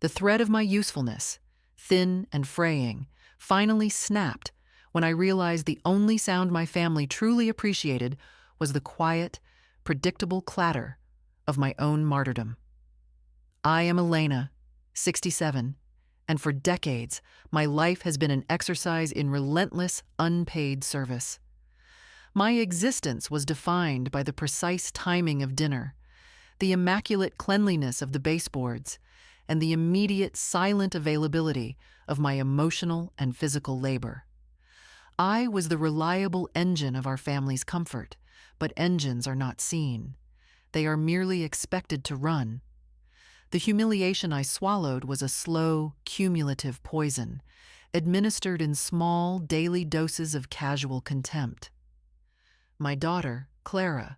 The thread of my usefulness, thin and fraying, finally snapped when I realized the only sound my family truly appreciated was the quiet, predictable clatter of my own martyrdom. I am Elena, 67, and for decades, my life has been an exercise in relentless, unpaid service. My existence was defined by the precise timing of dinner, the immaculate cleanliness of the baseboards, and the immediate silent availability of my emotional and physical labor. I was the reliable engine of our family's comfort, but engines are not seen. They are merely expected to run. The humiliation I swallowed was a slow, cumulative poison, administered in small, daily doses of casual contempt. My daughter, Clara,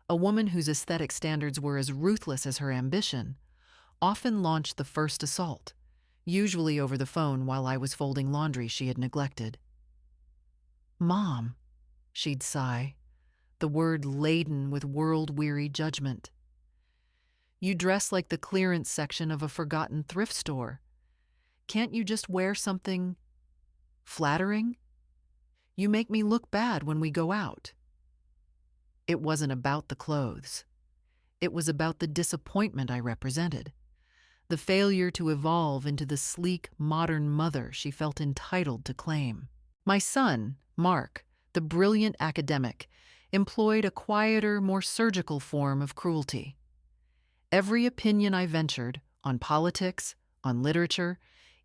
a woman whose aesthetic standards were as ruthless as her ambition, often launched the first assault, usually over the phone while I was folding laundry she had neglected. "Mom," she'd sigh, the word laden with world-weary judgment. "You dress like the clearance section of a forgotten thrift store. Can't you just wear something flattering? You make me look bad when we go out." It wasn't about the clothes. It was about the disappointment I represented, the failure to evolve into the sleek, modern mother she felt entitled to claim. My son, Mark, the brilliant academic, employed a quieter, more surgical form of cruelty. Every opinion I ventured, on politics, on literature,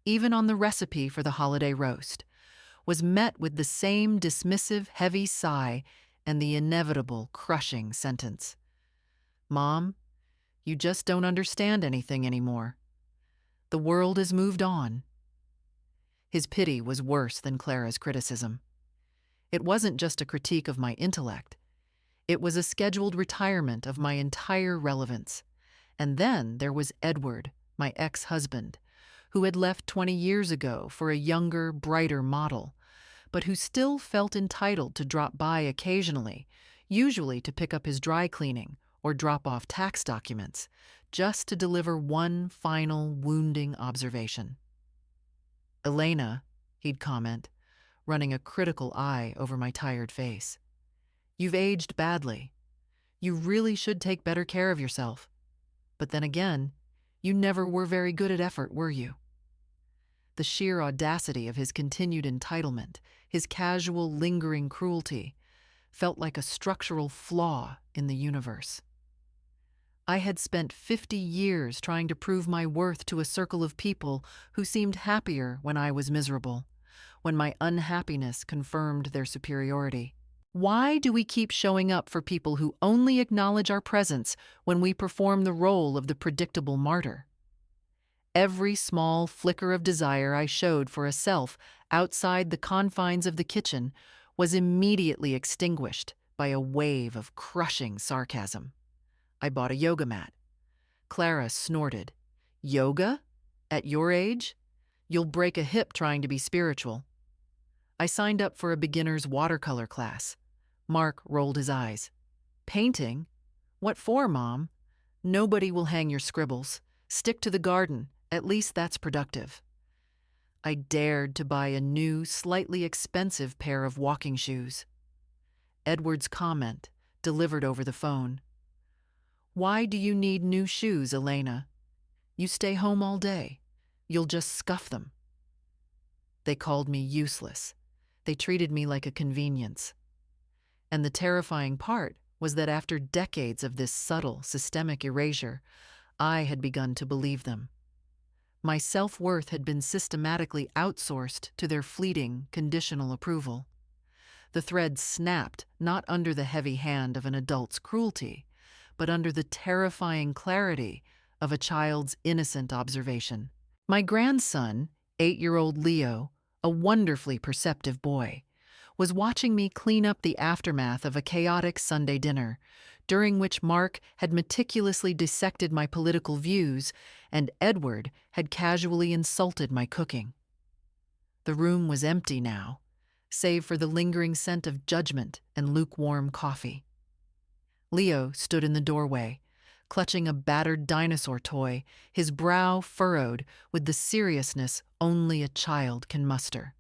even on the recipe for the holiday roast, was met with the same dismissive, heavy sigh and the inevitable, crushing sentence. "Mom, you just don't understand anything anymore. The world has moved on." His pity was worse than Clara's criticism. It wasn't just a critique of my intellect. It was a scheduled retirement of my entire relevance. And then there was Edward, my ex-husband, who had left 20 years ago for a younger, brighter model, but who still felt entitled to drop by occasionally, usually to pick up his dry cleaning or drop off tax documents, just to deliver one final wounding observation. "Elena," he'd comment, running a critical eye over my tired face, "you've aged badly. You really should take better care of yourself. But then again, you never were very good at effort, were you?" The sheer audacity of his continued entitlement, his casual, lingering cruelty, felt like a structural flaw in the universe. I had spent 50 years trying to prove my worth to a circle of people who seemed happier when I was miserable, when my unhappiness confirmed their superiority. Why do we keep showing up for people who only acknowledge our presence when we perform the role of the predictable martyr? Every small flicker of desire I showed for a self outside the confines of the kitchen was immediately extinguished by a wave of crushing sarcasm. I bought a yoga mat. Clara snorted. "Yoga? At your age? You'll break a hip trying to be spiritual." I signed up for a beginner's watercolor class. Mark rolled his eyes. "Painting? What for, Mom? Nobody will hang your scribbles. Stick to the garden. At least that's productive." I dared to buy a new, slightly expensive pair of walking shoes. Edward's comment, delivered over the phone. "Why do you need new shoes, Elena? You stay home all day. You'll just scuff them." They called me useless. They treated me like a convenience. And the terrifying part was that after decades of this subtle, systemic erasure, I had begun to believe them. My self-worth had been systematically outsourced to their fleeting, conditional approval. The thread snapped not under the heavy hand of an adult's cruelty, but under the terrifying clarity of a child's innocent observation. My grandson, 8-year-old Leo, a wonderfully perceptive boy, was watching me clean up the aftermath of a chaotic Sunday dinner, during which Mark had meticulously dissected my political views and Edward had casually insulted my cooking. The room was empty now, save for the lingering scent of judgment and lukewarm coffee. Leo stood in the doorway, clutching a battered dinosaur toy, his brow furrowed with the seriousness only a child can muster.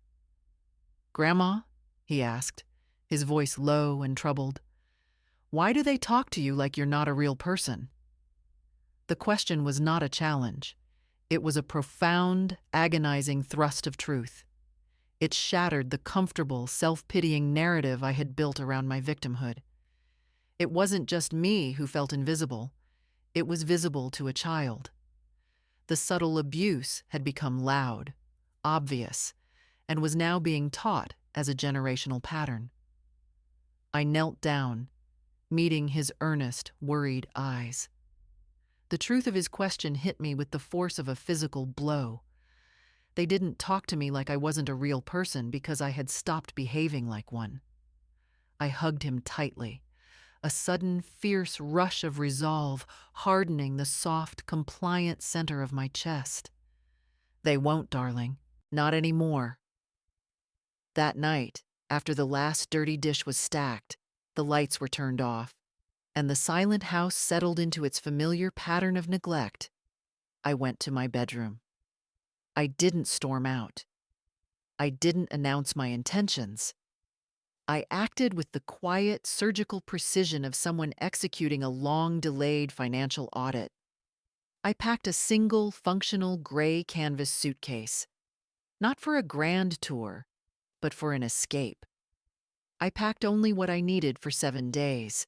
"Grandma?" he asked, his voice low and troubled. "Why do they talk to you like you're not a real person?" The question was not a challenge. It was a profound, agonizing thrust of truth. It shattered the comfortable, self-pitying narrative I had built around my victimhood. It wasn't just me who felt invisible. It was visible to a child. The subtle abuse had become loud, obvious, and was now being taught as a generational pattern. I knelt down, meeting his earnest, worried eyes. The truth of his question hit me with the force of a physical blow. They didn't talk to me like I wasn't a real person because I had stopped behaving like one. I hugged him tightly, a sudden, fierce rush of resolve hardening the soft, compliant center of my chest. "They won't, darling. Not anymore." That night, after the last dirty dish was stacked, the lights were turned off, and the silent house settled into its familiar pattern of neglect, I went to my bedroom. I didn't storm out. I didn't announce my intentions. I acted with the quiet, surgical precision of someone executing a long-delayed financial audit. I packed a single, functional gray canvas suitcase, not for a grand tour, but for an escape. I packed only what I needed for 7 days.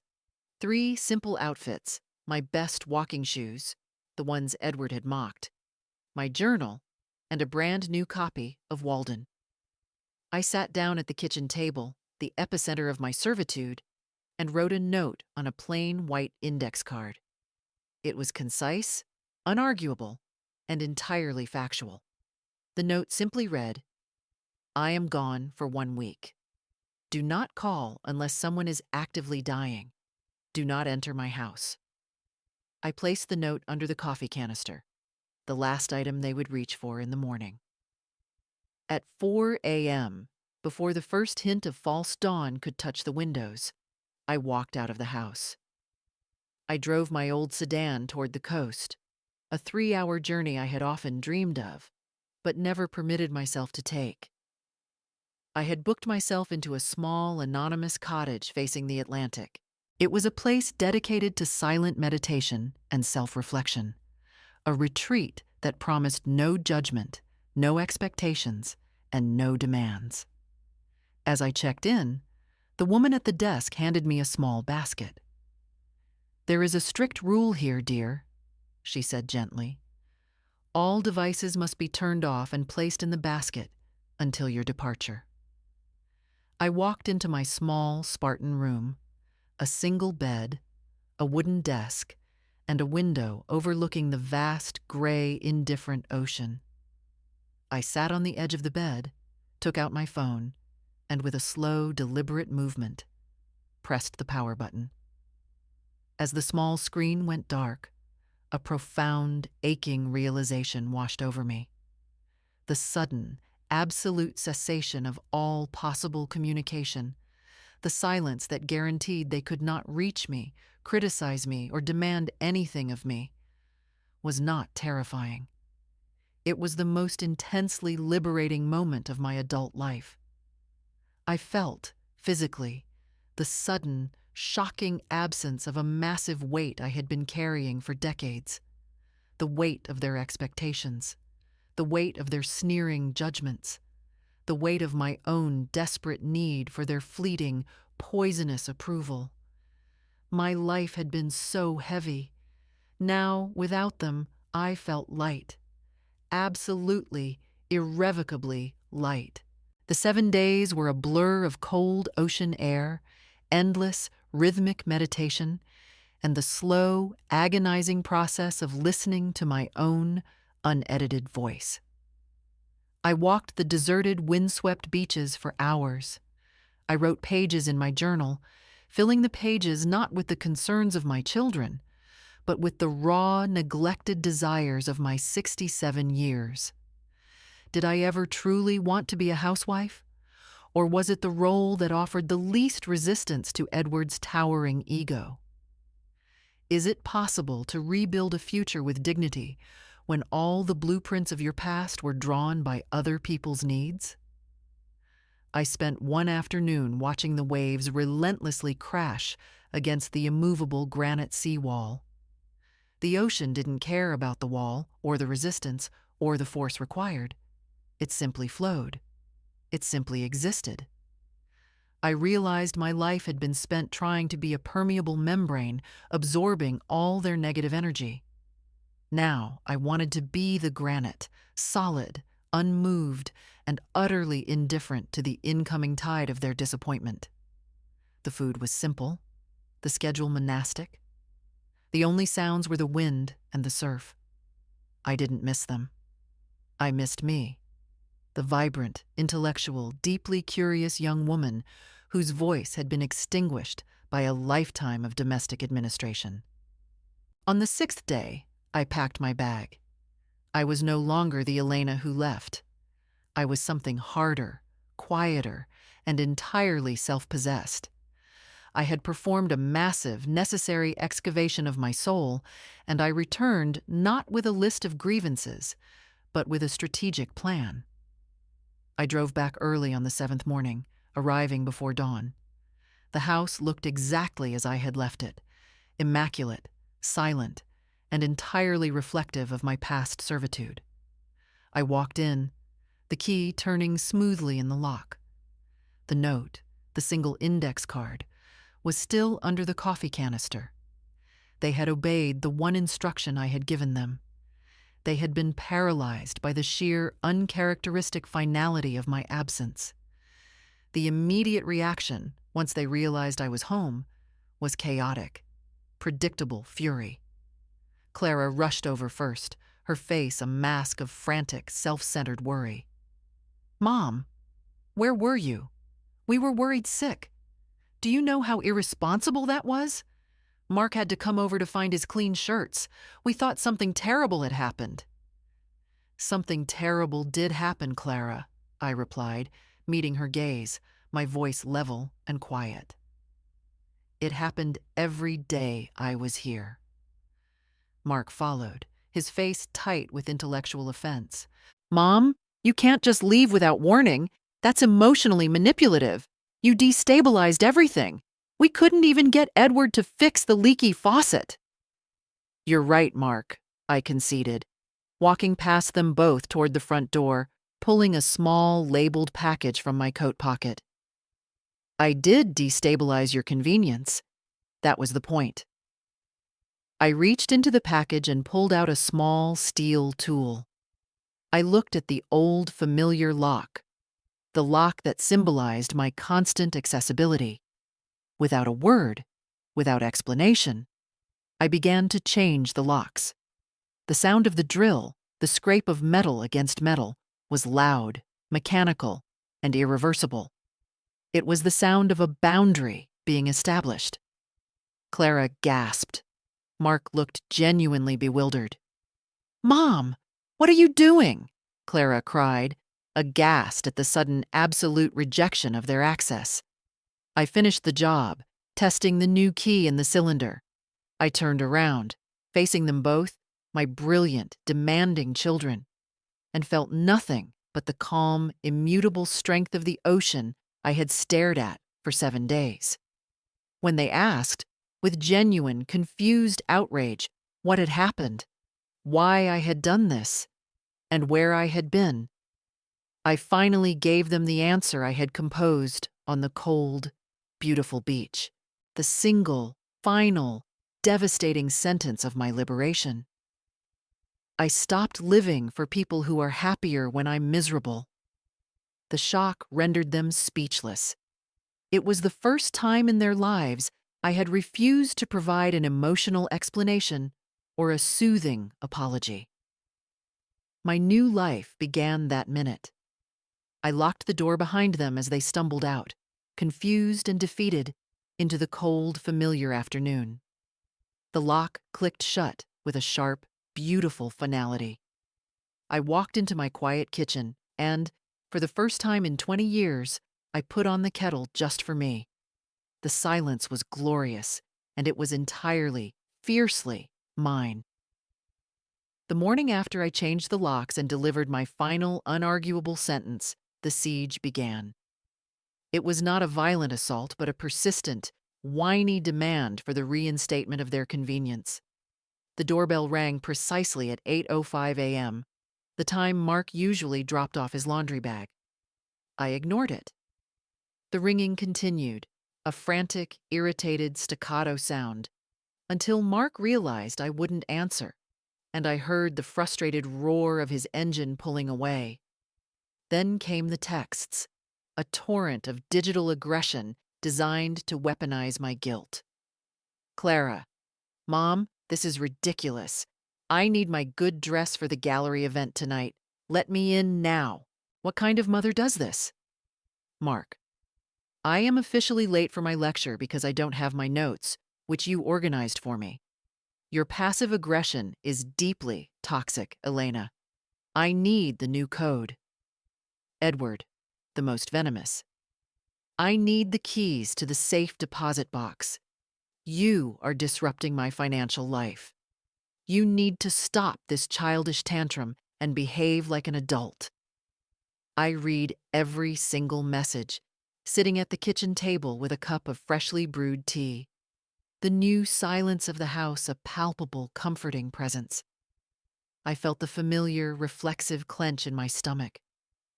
3 simple outfits, my best walking shoes, the ones Edward had mocked, my journal, and a brand new copy of Walden. I sat down at the kitchen table, the epicenter of my servitude, and wrote a note on a plain white index card. It was concise, unarguable, and entirely factual. The note simply read, "I am gone for 1 week. Do not call unless someone is actively dying. Do not enter my house." I placed the note under the coffee canister, the last item they would reach for in the morning. At 4 a.m., before the first hint of false dawn could touch the windows, I walked out of the house. I drove my old sedan toward the coast, a 3-hour journey I had often dreamed of, but never permitted myself to take. I had booked myself into a small, anonymous cottage facing the Atlantic. It was a place dedicated to silent meditation and self-reflection, a retreat that promised no judgment, no expectations, and no demands. As I checked in, the woman at the desk handed me a small basket. "There is a strict rule here, dear," she said gently. "All devices must be turned off and placed in the basket until your departure." I walked into my small, Spartan room, a single bed, a wooden desk, and a window overlooking the vast, gray, indifferent ocean. I sat on the edge of the bed, took out my phone, and with a slow, deliberate movement, pressed the power button. As the small screen went dark, a profound, aching realization washed over me. The sudden, absolute cessation of all possible communication, the silence that guaranteed they could not reach me, criticize me, or demand anything of me, was not terrifying. It was the most intensely liberating moment of my adult life. I felt, physically, the sudden, shocking absence of a massive weight I had been carrying for decades. The weight of their expectations, the weight of their sneering judgments, the weight of my own desperate need for their fleeting, poisonous approval. My life had been so heavy. Now, without them, I felt light. Absolutely, irrevocably light. The 7 days were a blur of cold ocean air, endless, rhythmic meditation, and the slow, agonizing process of listening to my own unedited voice. I walked the deserted, windswept beaches for hours. I wrote pages in my journal, filling the pages not with the concerns of my children, but with the raw, neglected desires of my 67 years. Did I ever truly want to be a housewife? Or was it the role that offered the least resistance to Edward's towering ego? Is it possible to rebuild a future with dignity when all the blueprints of your past were drawn by other people's needs? I spent one afternoon watching the waves relentlessly crash against the immovable granite seawall. The ocean didn't care about the wall, or the resistance, or the force required. It simply flowed. It simply existed. I realized my life had been spent trying to be a permeable membrane, absorbing all their negative energy. Now I wanted to be the granite, solid, unmoved, and utterly indifferent to the incoming tide of their disappointment. The food was simple, the schedule monastic. The only sounds were the wind and the surf. I didn't miss them. I missed me, the vibrant, intellectual, deeply curious young woman whose voice had been extinguished by a lifetime of domestic administration. On the 6th day, I packed my bag. I was no longer the Elena who left. I was something harder, quieter, and entirely self-possessed. I had performed a massive, necessary excavation of my soul, and I returned not with a list of grievances, but with a strategic plan. I drove back early on the 7th morning, arriving before dawn. The house looked exactly as I had left it, immaculate, silent, and entirely reflective of my past servitude. I walked in, the key turning smoothly in the lock. The note, the single index card, was still under the coffee canister. They had obeyed the one instruction I had given them. They had been paralyzed by the sheer, uncharacteristic finality of my absence. The immediate reaction, once they realized I was home, was chaotic, predictable fury. Clara rushed over first, her face a mask of frantic, self-centered worry. "Mom, where were you? We were worried sick. Do you know how irresponsible that was? Mark had to come over to find his clean shirts. We thought something terrible had happened." "Something terrible did happen, Clara," I replied, meeting her gaze, my voice level and quiet. "It happened every day I was here." Mark followed, his face tight with intellectual offense. "Mom, you can't just leave without warning. That's emotionally manipulative. You destabilized everything. We couldn't even get Edward to fix the leaky faucet." "You're right, Mark," I conceded, walking past them both toward the front door, pulling a small, labeled package from my coat pocket. "I did destabilize your convenience. That was the point." I reached into the package and pulled out a small steel tool. I looked at the old, familiar lock, the lock that symbolized my constant accessibility. Without a word, without explanation, I began to change the locks. The sound of the drill, the scrape of metal against metal, was loud, mechanical, and irreversible. It was the sound of a boundary being established. Clara gasped. Mark looked genuinely bewildered. "Mom, what are you doing?" Clara cried, aghast at the sudden absolute rejection of their access. I finished the job, testing the new key in the cylinder. I turned around, facing them both, my brilliant, demanding children, and felt nothing but the calm, immutable strength of the ocean I had stared at for 7 days. When they asked, with genuine, confused outrage, what had happened, why I had done this, and where I had been, I finally gave them the answer I had composed on the cold, beautiful beach, the single, final, devastating sentence of my liberation. I stopped living for people who are happier when I'm miserable. The shock rendered them speechless. It was the first time in their lives I had refused to provide an emotional explanation or a soothing apology. My new life began that minute. I locked the door behind them as they stumbled out, confused and defeated, into the cold, familiar afternoon. The lock clicked shut with a sharp, beautiful finality. I walked into my quiet kitchen and, for the first time in 20 years, I put on the kettle just for me. The silence was glorious, and it was entirely, fiercely mine. The morning after I changed the locks and delivered my final, unarguable sentence, the siege began. It was not a violent assault, but a persistent, whiny demand for the reinstatement of their convenience. The doorbell rang precisely at 8:05 a.m., the time Mark usually dropped off his laundry bag. I ignored it. The ringing continued, a frantic, irritated staccato sound, until Mark realized I wouldn't answer, and I heard the frustrated roar of his engine pulling away. Then came the texts, a torrent of digital aggression designed to weaponize my guilt. Clara, Mom, this is ridiculous. I need my good dress for the gallery event tonight. Let me in now. What kind of mother does this? Mark, I am officially late for my lecture because I don't have my notes, which you organized for me. Your passive aggression is deeply toxic, Elena. I need the new code. Edward, the most venomous. I need the keys to the safe deposit box. You are disrupting my financial life. You need to stop this childish tantrum and behave like an adult. I read every single message, sitting at the kitchen table with a cup of freshly brewed tea. The new silence of the house a palpable, comforting presence. I felt the familiar, reflexive clench in my stomach,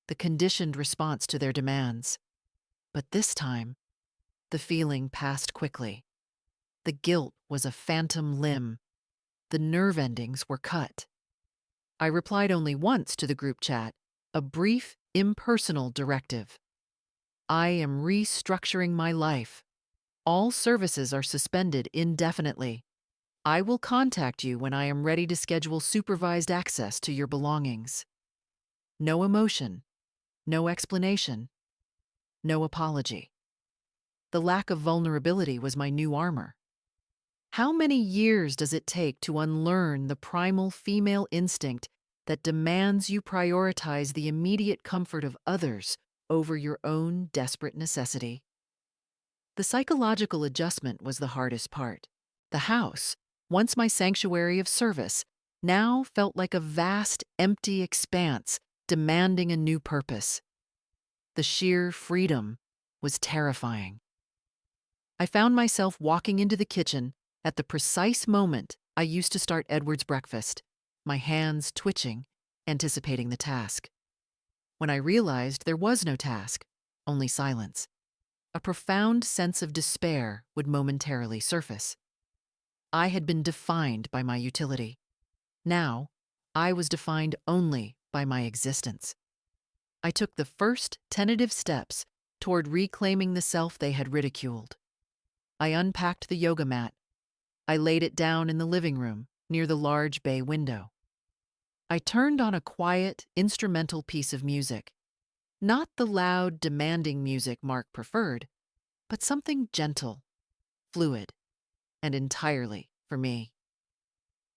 the conditioned response to their demands. But this time, the feeling passed quickly. The guilt was a phantom limb. The nerve endings were cut. I replied only once to the group chat, a brief, impersonal directive. I am restructuring my life. All services are suspended indefinitely. I will contact you when I am ready to schedule supervised access to your belongings. No emotion, no explanation, no apology. The lack of vulnerability was my new armor. How many years does it take to unlearn the primal female instinct that demands you prioritize the immediate comfort of others over your own desperate necessity? The psychological adjustment was the hardest part. The house, once my sanctuary of service, now felt like a vast, empty expanse demanding a new purpose. The sheer freedom was terrifying. I found myself walking into the kitchen at the precise moment I used to start Edward's breakfast, my hands twitching, anticipating the task. When I realized there was no task, only silence, a profound sense of despair would momentarily surface. I had been defined by my utility. Now, I was defined only by my existence. I took the first tentative steps toward reclaiming the self they had ridiculed. I unpacked the yoga mat. I laid it down in the living room near the large bay window. I turned on a quiet, instrumental piece of music. Not the loud, demanding music Mark preferred, but something gentle, fluid, and entirely for me.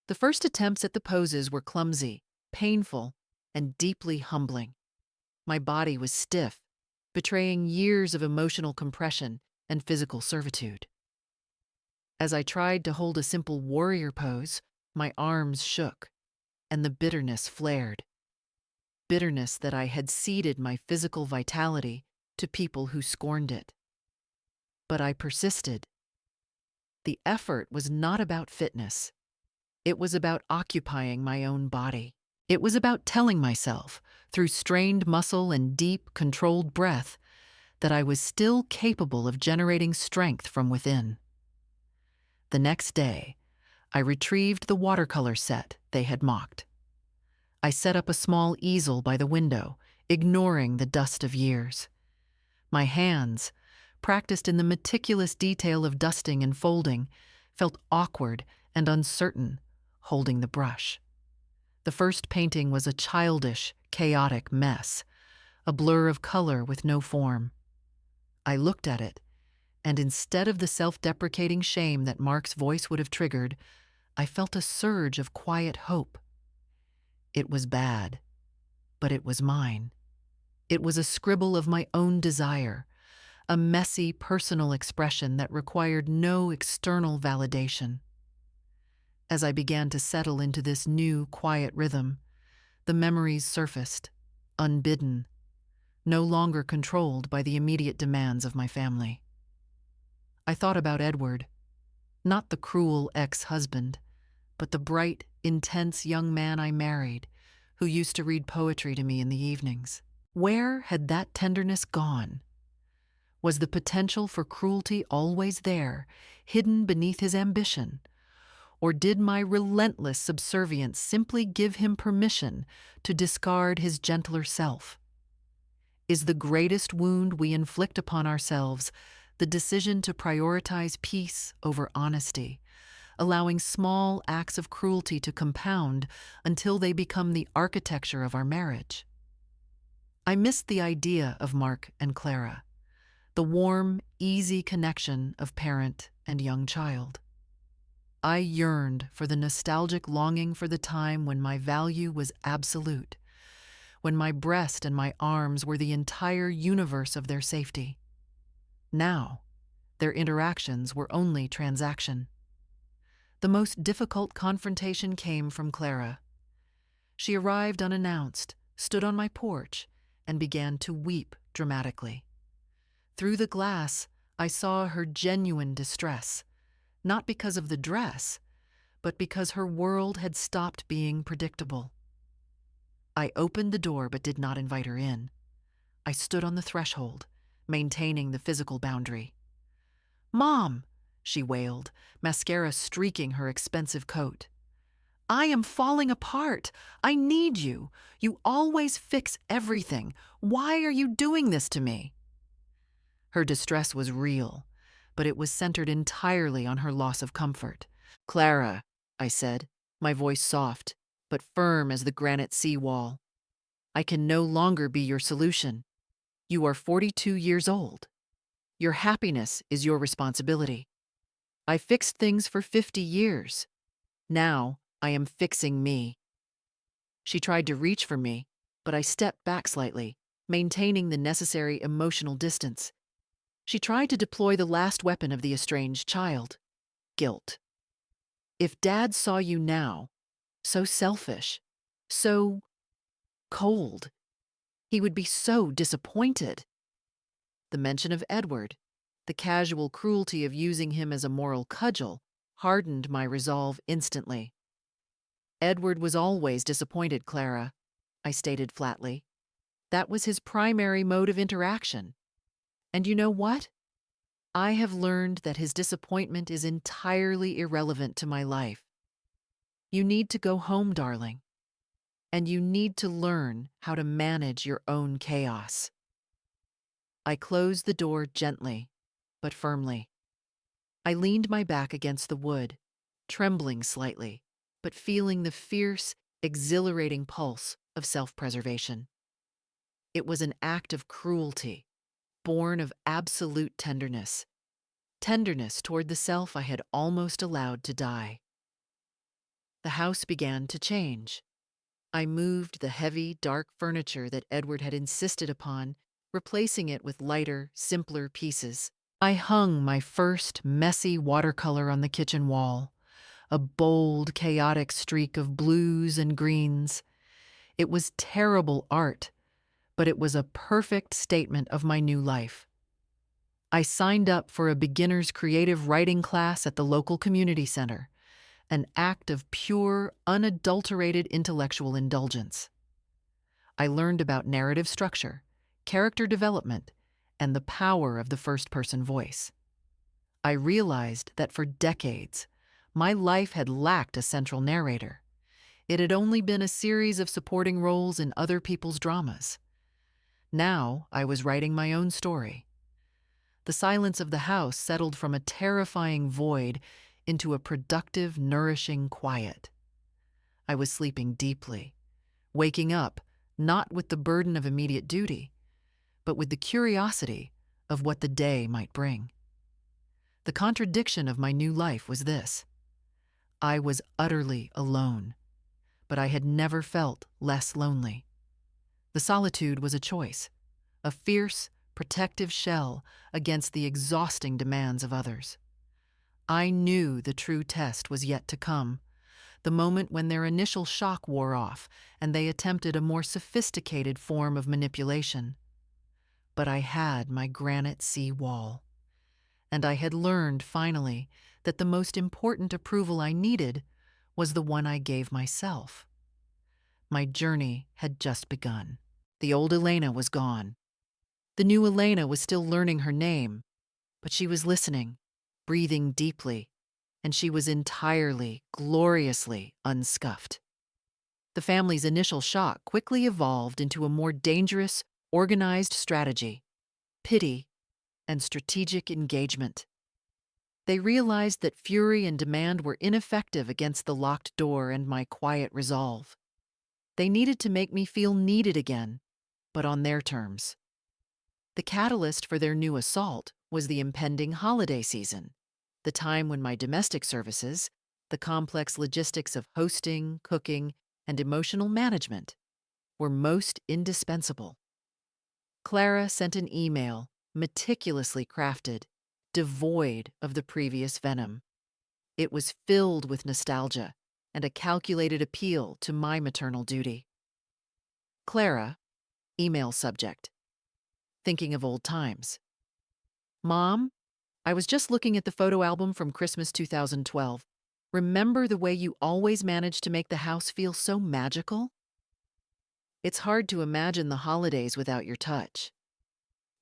The first attempts at the poses were clumsy, painful, and deeply humbling. My body was stiff, betraying years of emotional compression and physical servitude. As I tried to hold a simple warrior pose, my arms shook, and the bitterness flared. Bitterness that I had ceded my physical vitality to people who scorned it. But I persisted. The effort was not about fitness. It was about occupying my own body. It was about telling myself, through strained muscle and deep, controlled breath, that I was still capable of generating strength from within. The next day, I retrieved the watercolor set they had mocked. I set up a small easel by the window, ignoring the dust of years. My hands, practiced in the meticulous detail of dusting and folding, felt awkward and uncertain holding the brush. The first painting was a childish, chaotic mess, a blur of color with no form. I looked at it, and instead of the self-deprecating shame that Mark's voice would have triggered, I felt a surge of quiet hope. It was bad, but it was mine. It was a scribble of my own desire, a messy, personal expression that required no external validation. As I began to settle into this new, quiet rhythm, the memories surfaced, unbidden, no longer controlled by the immediate demands of my family. I thought about Edward, not the cruel ex-husband, but the bright, intense young man I married, who used to read poetry to me in the evenings. Where had that tenderness gone? Was the potential for cruelty always there, hidden beneath his ambition? Or did my relentless subservience simply give him permission to discard his gentler self? Is the greatest wound we inflict upon ourselves the decision to prioritize peace over honesty, allowing small acts of cruelty to compound until they become the architecture of our marriage? I missed the idea of Mark and Clara, the warm, easy connection of parent and young child. I yearned for the nostalgic longing for the time when my value was absolute, when my breast and my arms were the entire universe of their safety. Now, their interactions were only transaction. The most difficult confrontation came from Clara. She arrived unannounced, stood on my porch, and began to weep dramatically. Through the glass, I saw her genuine distress, not because of the dress, but because her world had stopped being predictable. I opened the door but did not invite her in. I stood on the threshold, maintaining the physical boundary. "Mom," she wailed, mascara streaking her expensive coat. "I am falling apart. I need you. You always fix everything. Why are you doing this to me?" Her distress was real, but it was centered entirely on her loss of comfort. "Clara," I said, my voice soft, but firm as the granite seawall, "I can no longer be your solution. You are 42 years old. Your happiness is your responsibility. I fixed things for 50 years. Now I am fixing me." She tried to reach for me, but I stepped back slightly, maintaining the necessary emotional distance. She tried to deploy the last weapon of the estranged child: guilt. "If Dad saw you now, so selfish, so cold, he would be so disappointed." The mention of Edward, the casual cruelty of using him as a moral cudgel, hardened my resolve instantly. "Edward was always disappointed, Clara," I stated flatly. "That was his primary mode of interaction. And you know what? I have learned that his disappointment is entirely irrelevant to my life. You need to go home, darling. And you need to learn how to manage your own chaos." I closed the door gently, but firmly. I leaned my back against the wood, trembling slightly, but feeling the fierce, exhilarating pulse of self-preservation. It was an act of cruelty, born of absolute tenderness. Tenderness toward the self I had almost allowed to die. The house began to change. I moved the heavy, dark furniture that Edward had insisted upon, replacing it with lighter, simpler pieces. I hung my first messy watercolor on the kitchen wall, a bold, chaotic streak of blues and greens. It was terrible art, but it was a perfect statement of my new life. I signed up for a beginner's creative writing class at the local community center, an act of pure, unadulterated intellectual indulgence. I learned about narrative structure, character development, and the power of the first-person voice. I realized that for decades, my life had lacked a central narrator. It had only been a series of supporting roles in other people's dramas. Now I was writing my own story. The silence of the house settled from a terrifying void into a productive, nourishing quiet. I was sleeping deeply, waking up not with the burden of immediate duty, but with the curiosity of what the day might bring. The contradiction of my new life was this: I was utterly alone, but I had never felt less lonely. The solitude was a choice, a fierce, protective shell against the exhausting demands of others. I knew the true test was yet to come, the moment when their initial shock wore off and they attempted a more sophisticated form of manipulation. But I had my granite sea wall, and I had learned, finally, that the most important approval I needed was the one I gave myself. My journey had just begun. The old Elena was gone. The new Elena was still learning her name, but she was listening, breathing deeply, and she was entirely, gloriously unscuffed. The family's initial shock quickly evolved into a more dangerous, organized strategy: pity and strategic engagement. They realized that fury and demand were ineffective against the locked door and my quiet resolve. They needed to make me feel needed again, but on their terms. The catalyst for their new assault was the impending holiday season, the time when my domestic services, the complex logistics of hosting, cooking, and emotional management, were most indispensable. Clara sent an email, meticulously crafted, devoid of the previous venom. It was filled with nostalgia and a calculated appeal to my maternal duty. Clara, email subject: thinking of old times. Mom, I was just looking at the photo album from Christmas 2012. Remember the way you always managed to make the house feel so magical? It's hard to imagine the holidays without your touch.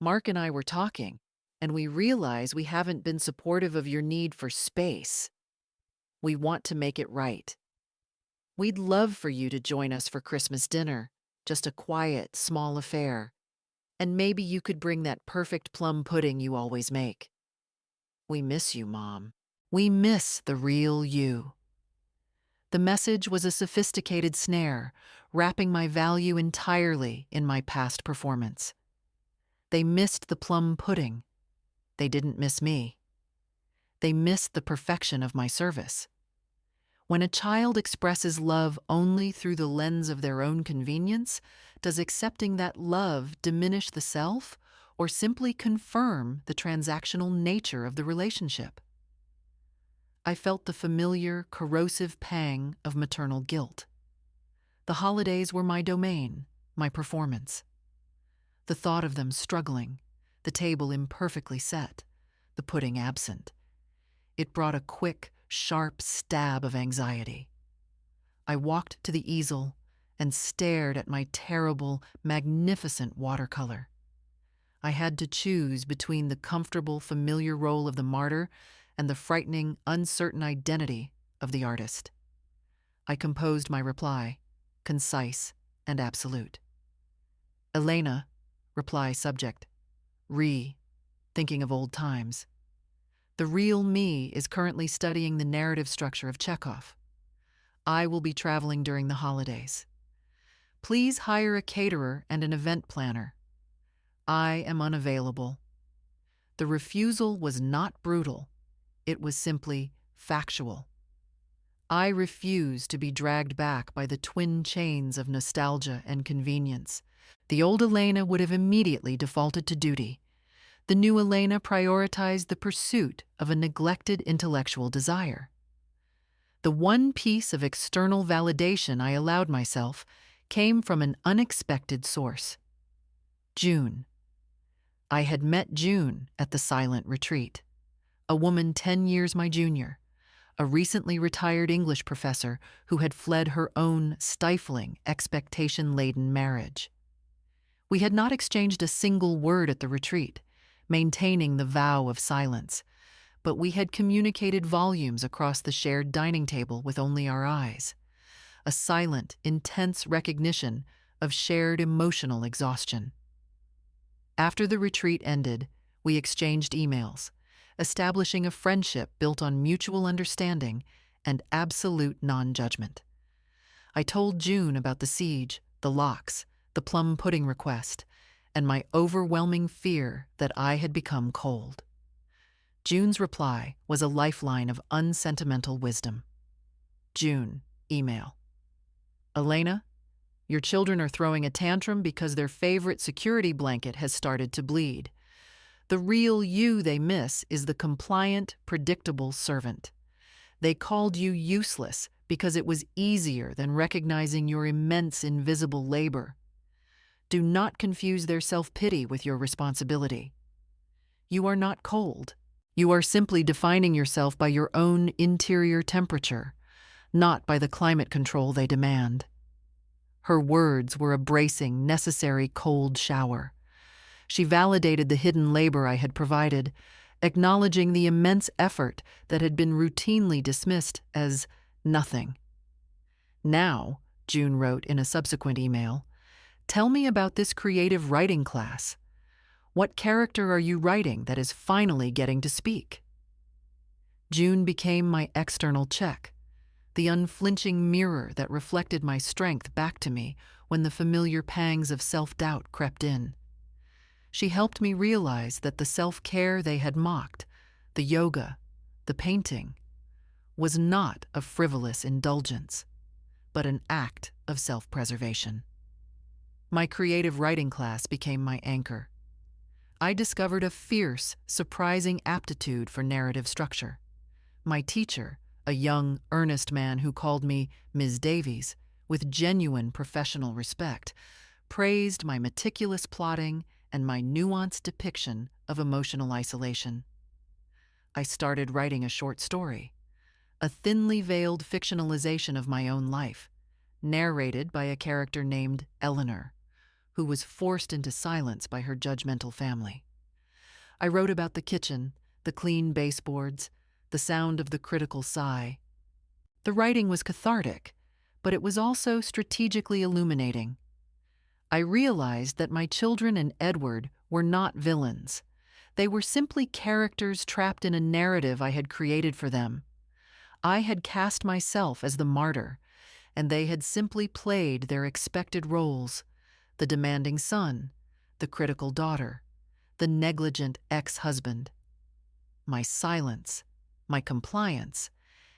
Mark and I were talking, and we realize we haven't been supportive of your need for space. We want to make it right. We'd love for you to join us for Christmas dinner, just a quiet, small affair. And maybe you could bring that perfect plum pudding you always make. We miss you, Mom. We miss the real you. The message was a sophisticated snare, wrapping my value entirely in my past performance. They missed the plum pudding. They didn't miss me. They missed the perfection of my service. When a child expresses love only through the lens of their own convenience, does accepting that love diminish the self or simply confirm the transactional nature of the relationship? I felt the familiar, corrosive pang of maternal guilt. The holidays were my domain, my performance. The thought of them struggling, the table imperfectly set, the pudding absent, it brought a quick, sharp stab of anxiety. I walked to the easel and stared at my terrible, magnificent watercolor. I had to choose between the comfortable, familiar role of the martyr and the frightening, uncertain identity of the artist. I composed my reply, concise and absolute. Elena, reply subject, thinking of old times. The real me is currently studying the narrative structure of Chekhov. I will be traveling during the holidays. Please hire a caterer and an event planner. I am unavailable. The refusal was not brutal. It was simply factual. I refuse to be dragged back by the twin chains of nostalgia and convenience. The old Elena would have immediately defaulted to duty. The new Elena prioritized the pursuit of a neglected intellectual desire. The one piece of external validation I allowed myself came from an unexpected source. June. I had met June at the silent retreat, a woman 10 years my junior, a recently retired English professor who had fled her own stifling, expectation-laden marriage. We had not exchanged a single word at the retreat, maintaining the vow of silence, but we had communicated volumes across the shared dining table with only our eyes, a silent, intense recognition of shared emotional exhaustion. After the retreat ended, we exchanged emails, establishing a friendship built on mutual understanding and absolute non-judgment. I told June about the siege, the locks, the plum pudding request, and my overwhelming fear that I had become cold. June's reply was a lifeline of unsentimental wisdom. June, email. Elena, your children are throwing a tantrum because their favorite security blanket has started to bleed. The real you they miss is the compliant, predictable servant. They called you useless because it was easier than recognizing your immense invisible labor. Do not confuse their self-pity with your responsibility. You are not cold. You are simply defining yourself by your own interior temperature, not by the climate control they demand. Her words were a bracing, necessary cold shower. She validated the hidden labor I had provided, acknowledging the immense effort that had been routinely dismissed as nothing. Now, June wrote in a subsequent email, tell me about this creative writing class. What character are you writing that is finally getting to speak? June became my external check, the unflinching mirror that reflected my strength back to me when the familiar pangs of self-doubt crept in. She helped me realize that the self-care they had mocked, the yoga, the painting, was not a frivolous indulgence, but an act of self-preservation. My creative writing class became my anchor. I discovered a fierce, surprising aptitude for narrative structure. My teacher, a young, earnest man who called me Ms. Davies, with genuine professional respect, praised my meticulous plotting and my nuanced depiction of emotional isolation. I started writing a short story, a thinly veiled fictionalization of my own life, narrated by a character named Eleanor, who was forced into silence by her judgmental family. I wrote about the kitchen, the clean baseboards, the sound of the critical sigh. The writing was cathartic, but it was also strategically illuminating. I realized that my children and Edward were not villains. They were simply characters trapped in a narrative I had created for them. I had cast myself as the martyr, and they had simply played their expected roles: the demanding son, the critical daughter, the negligent ex-husband. My silence, my compliance,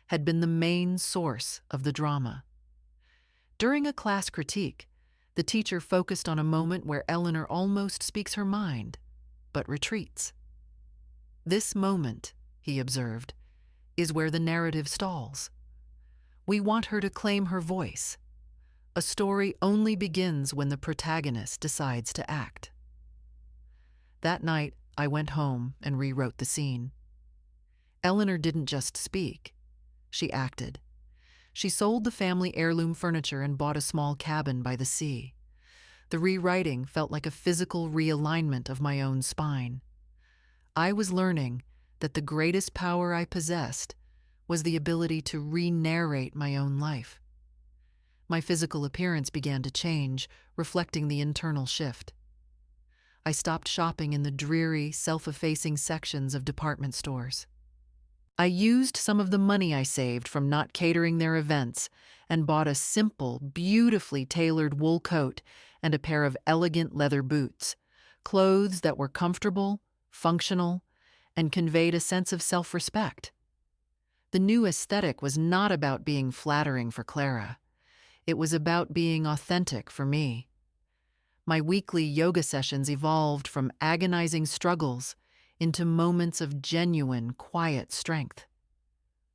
had been the main source of the drama. During a class critique, the teacher focused on a moment where Eleanor almost speaks her mind, but retreats. This moment, he observed, is where the narrative stalls. We want her to claim her voice. A story only begins when the protagonist decides to act. That night, I went home and rewrote the scene. Eleanor didn't just speak, she acted. She sold the family heirloom furniture and bought a small cabin by the sea. The rewriting felt like a physical realignment of my own spine. I was learning that the greatest power I possessed was the ability to re-narrate my own life. My physical appearance began to change, reflecting the internal shift. I stopped shopping in the dreary, self-effacing sections of department stores. I used some of the money I saved from not catering their events and bought a simple, beautifully tailored wool coat and a pair of elegant leather boots, clothes that were comfortable, functional, and conveyed a sense of self-respect. The new aesthetic was not about being flattering for Clara. It was about being authentic for me. My weekly yoga sessions evolved from agonizing struggles into moments of genuine, quiet strength.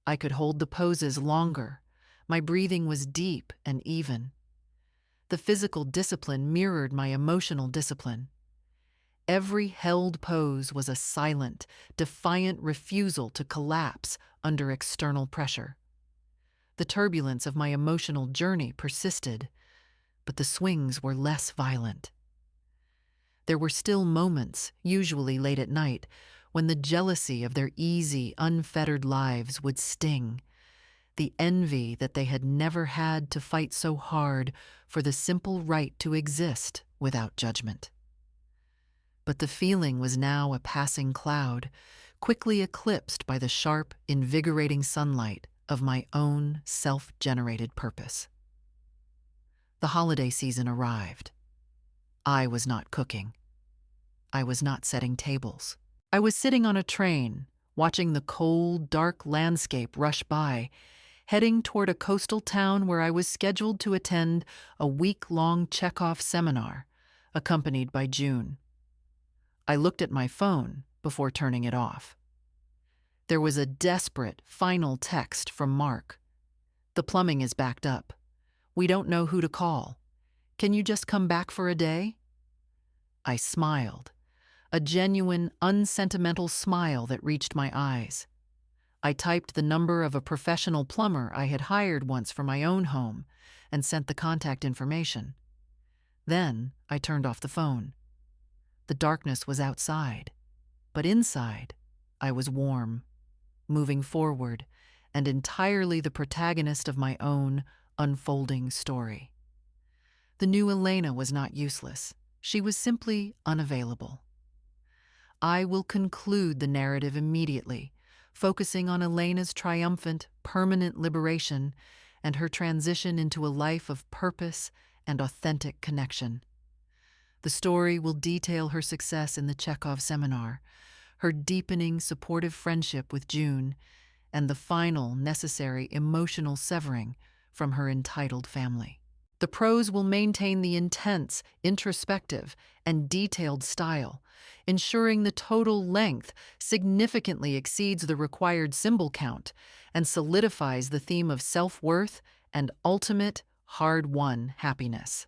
I could hold the poses longer. My breathing was deep and even. The physical discipline mirrored my emotional discipline. Every held pose was a silent, defiant refusal to collapse under external pressure. The turbulence of my emotional journey persisted, but the swings were less violent. There were still moments, usually late at night, when the jealousy of their easy, unfettered lives would sting, the envy that they had never had to fight so hard for the simple right to exist without judgment. But the feeling was now a passing cloud, quickly eclipsed by the sharp, invigorating sunlight of my own self-generated purpose. The holiday season arrived. I was not cooking. I was not setting tables. I was sitting on a train, watching the cold, dark landscape rush by, heading toward a coastal town where I was scheduled to attend a week-long Chekhov seminar, accompanied by June. I looked at my phone before turning it off. There was a desperate, final text from Mark. The plumbing is backed up. We don't know who to call. Can you just come back for a day?" I smiled, a genuine, unsentimental smile that reached my eyes. I typed the number of a professional plumber I had hired once for my own home and sent the contact information. Then I turned off the phone. The darkness was outside, but inside, I was warm, moving forward, and entirely the protagonist of my own unfolding story. The new Elena was not useless. She was simply unavailable. I will conclude the narrative immediately, focusing on Elena's triumphant, permanent liberation and her transition into a life of purpose and authentic connection. The story will detail her success in the Chekhov seminar, her deepening supportive friendship with June, and the final necessary emotional severing from her entitled family. The prose will maintain the intense, introspective, and detailed style, ensuring the total length significantly exceeds the required symbol count and solidifies the theme of self-worth and ultimate, hard-won happiness.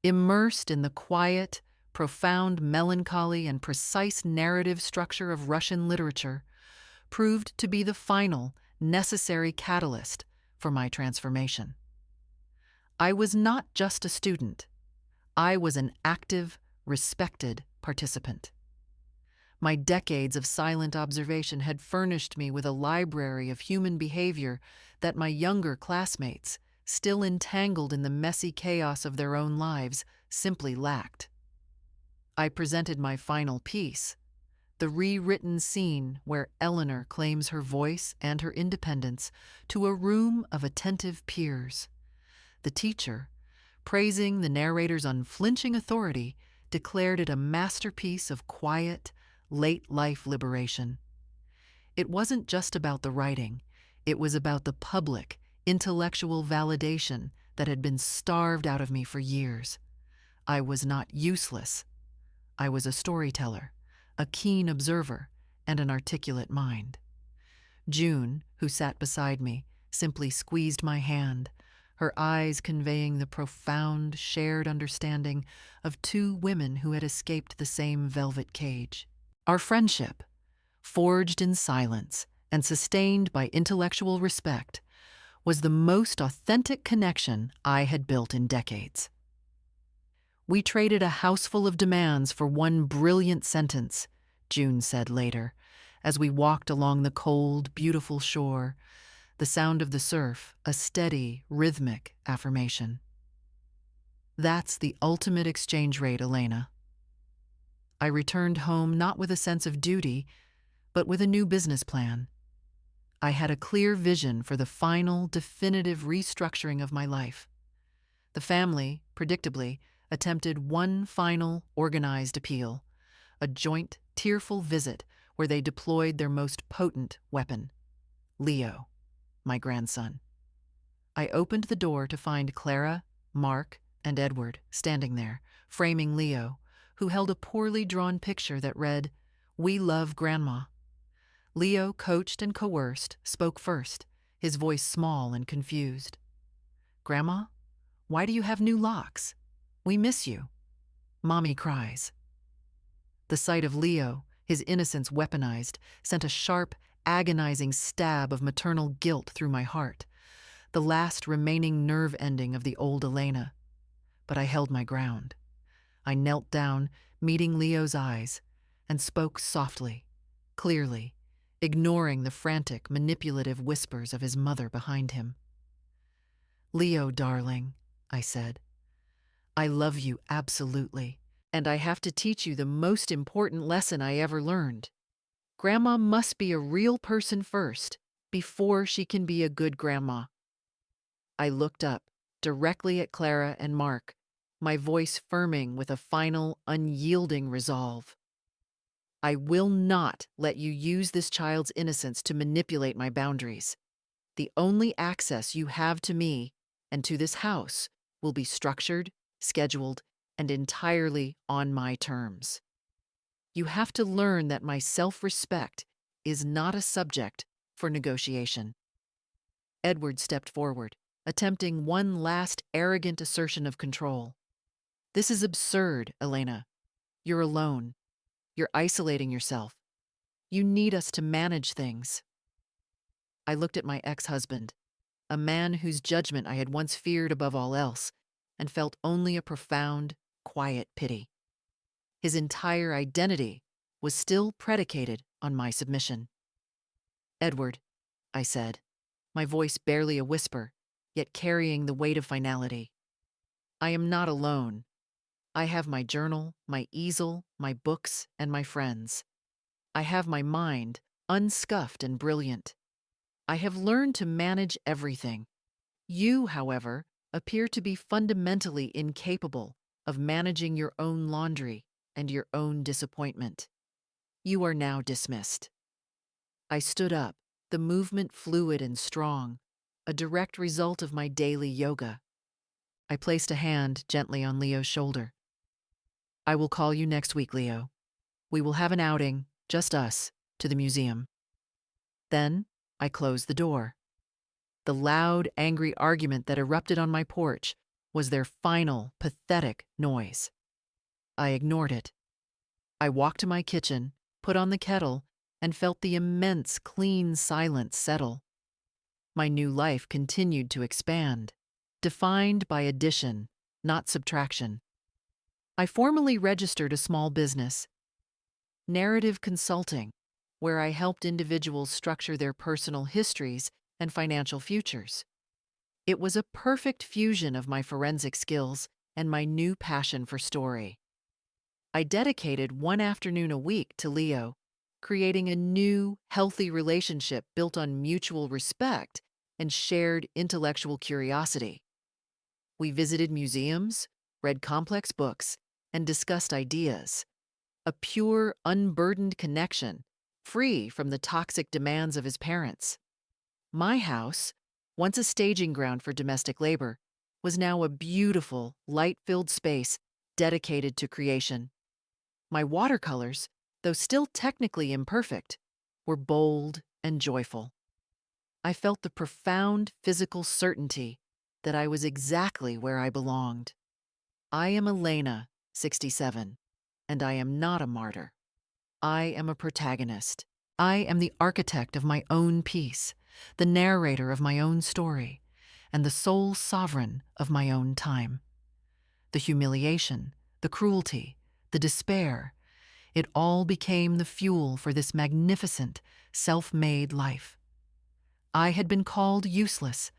Immersed in the quiet, profound melancholy and precise narrative structure of Russian literature, proved to be the final, necessary catalyst for my transformation. I was not just a student. I was an active, respected participant. My decades of silent observation had furnished me with a library of human behavior that my younger classmates, still entangled in the messy chaos of their own lives, simply lacked. I presented my final piece, the rewritten scene where Eleanor claims her voice and her independence, to a room of attentive peers. The teacher, praising the narrator's unflinching authority, declared it a masterpiece of quiet, late-life liberation. It wasn't just about the writing, it was about the public, intellectual validation that had been starved out of me for years. I was not useless. I was a storyteller, a keen observer, and an articulate mind. June, who sat beside me, simply squeezed my hand, her eyes conveying the profound, shared understanding of two women who had escaped the same velvet cage. Our friendship, forged in silence and sustained by intellectual respect, was the most authentic connection I had built in decades. We traded a houseful of demands for one brilliant sentence, June said later, as we walked along the cold, beautiful shore, the sound of the surf, a steady, rhythmic affirmation. That's the ultimate exchange rate, Elena. I returned home not with a sense of duty, but with a new business plan. I had a clear vision for the final, definitive restructuring of my life. The family, predictably, attempted one final, organized appeal, a joint, tearful visit where they deployed their most potent weapon, Leo, my grandson. I opened the door to find Clara, Mark, and Edward standing there, framing Leo, who held a poorly drawn picture that read, "We love Grandma." Leo, coached and coerced, spoke first, his voice small and confused. "Grandma, why do you have new locks? We miss you." Mommy cries. The sight of Leo, his innocence weaponized, sent a sharp, agonizing stab of maternal guilt through my heart, the last remaining nerve ending of the old Elena. But I held my ground. I knelt down, meeting Leo's eyes, and spoke softly, clearly, ignoring the frantic, manipulative whispers of his mother behind him. "Leo, darling," I said, "I love you absolutely, and I have to teach you the most important lesson I ever learned. Grandma must be a real person first, before she can be a good grandma." I looked up, directly at Clara and Mark, my voice firming with a final, unyielding resolve. "I will not let you use this child's innocence to manipulate my boundaries. The only access you have to me and to this house will be structured, scheduled, and entirely on my terms. You have to learn that my self-respect is not a subject for negotiation." Edward stepped forward, attempting one last arrogant assertion of control. This is absurd, Elena. You're alone. You're isolating yourself. You need us to manage things. I looked at my ex-husband, a man whose judgment I had once feared above all else, and felt only a profound, quiet pity. His entire identity was still predicated on my submission. Edward, I said, my voice barely a whisper, yet carrying the weight of finality. I am not alone. I have my journal, my easel, my books, and my friends. I have my mind, unscuffed and brilliant. I have learned to manage everything. You, however, appear to be fundamentally incapable of managing your own laundry and your own disappointment. You are now dismissed. I stood up, the movement fluid and strong, a direct result of my daily yoga. I placed a hand gently on Leo's shoulder. I will call you next week, Leo. We will have an outing, just us, to the museum. Then I closed the door. The loud, angry argument that erupted on my porch was their final, pathetic noise. I ignored it. I walked to my kitchen, put on the kettle, and felt the immense, clean silence settle. My new life continued to expand, defined by addition, not subtraction. I formally registered a small business, narrative consulting, where I helped individuals structure their personal histories and financial futures. It was a perfect fusion of my forensic skills and my new passion for story. I dedicated one afternoon a week to Leo, creating a new, healthy relationship built on mutual respect and shared intellectual curiosity. We visited museums, read complex books, and discussed ideas. A pure, unburdened connection, free from the toxic demands of his parents. My house, once a staging ground for domestic labor, was now a beautiful, light-filled space dedicated to creation. My watercolors, though still technically imperfect, were bold and joyful. I felt the profound physical certainty that I was exactly where I belonged. I am Elena, 67, and I am not a martyr. I am a protagonist. I am the architect of my own piece, the narrator of my own story, and the sole sovereign of my own time. The humiliation, the cruelty, the despair, it all became the fuel for this magnificent, self-made life. I had been called useless,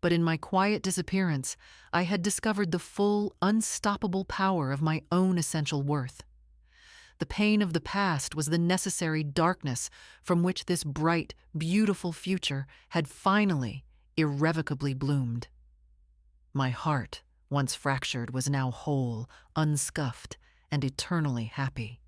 but in my quiet disappearance, I had discovered the full, unstoppable power of my own essential worth. The pain of the past was the necessary darkness from which this bright, beautiful future had finally, irrevocably bloomed. My heart, once fractured, was now whole, unscuffed, and eternally happy.